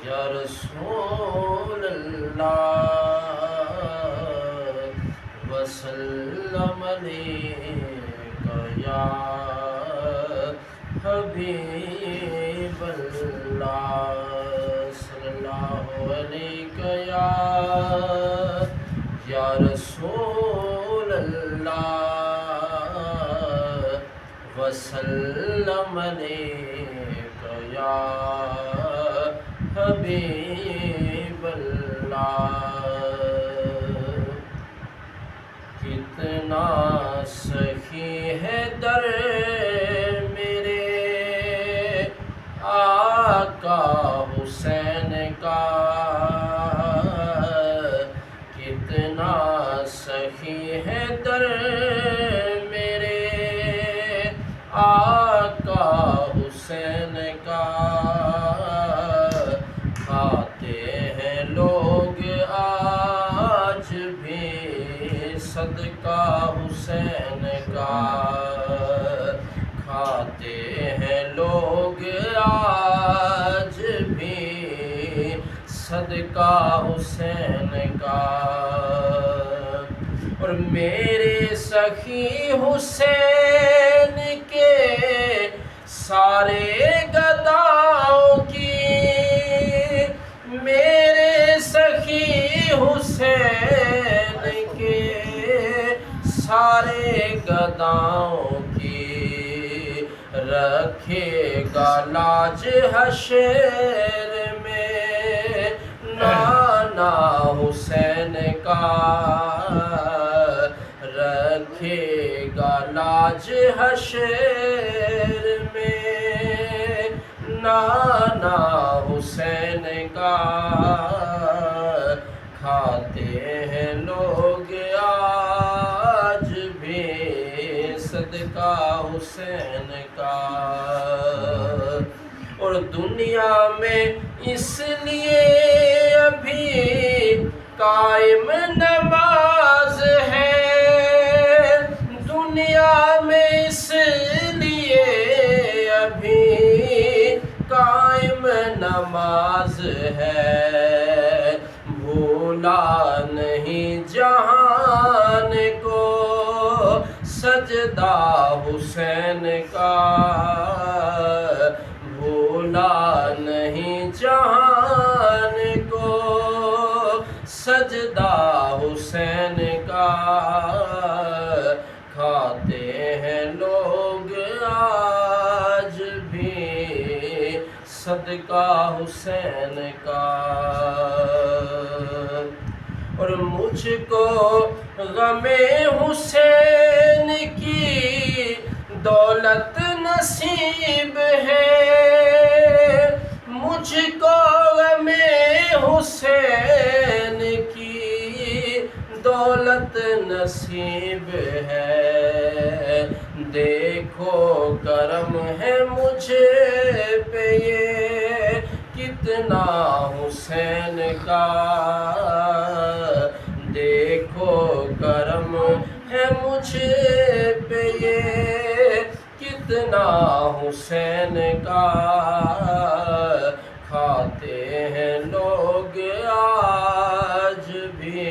یا رسول اللہ وسلم علیک یا حبیب اللہ صلی اللہ علیک یا رسول اللہ وسلم علیک یا حبیب اللہ کتنا سخی ہے در میرے آقا حسین کا کتنا سخی ہے در میرے آقا حسین کا کھاتے ہیں لوگ آج بھی صدقہ حسین کا کھاتے ہیں لوگ آج بھی صدقہ حسین کا اور میرے سخی حسین کے سارے گداؤں کی میرے سخی حسین کے سارے گداؤں کی رکھے گا لاج حشر میں نانا حسین کا رکھے گا لاج حشر میں نانا حسین کا کھاتے ہیں لوگ آج بھی صدقہ حسین کا اور دنیا میں اس لیے ابھی قائم نماز ہے دنیا میں اس لیے ابھی قائم نماز ہے بھولا نہیں جہان کو سجدہ حسین کا بھولا نہیں جہان کو سجدہ حسین کا کھاتے ہیں لوگ آج بھی صدقہ حسین کا اور مجھ کو غم حسین کی دولت نصیب ہے مجھ کو غم حسین کی دولت نصیب ہے دیکھو کرم ہے مجھے پہ یہ کتنا حسین کا دیکھو کرم ہے مجھے پہ یہ کتنا حسین کا کھاتے ہیں لوگ آج بھی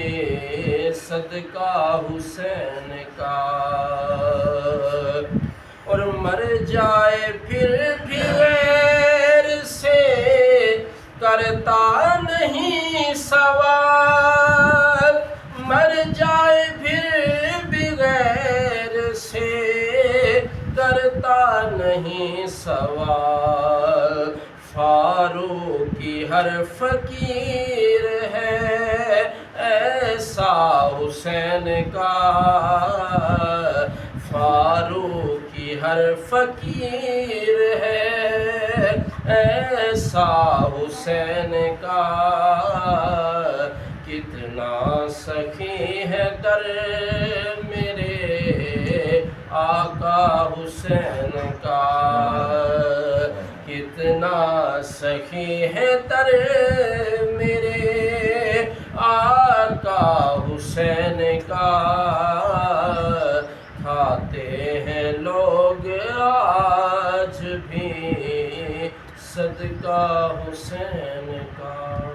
صدقہ حسین کا اور مر جائے پھر بھی غیر سے کرتا نہیں سوال مر جائے پھر بھی غیر سے کرتا نہیں سوال فاروقی ہر فقیر ہے ایسا حسین کا فاروقی ہر فقیر ہے ایسا حسین کا کتنا سخی ہے در میرے آقا حسین کا کتنا سخی ہے در میرے آقا حسین کا کھاتے ہیں لوگ آج بھی صدقہ حسین کا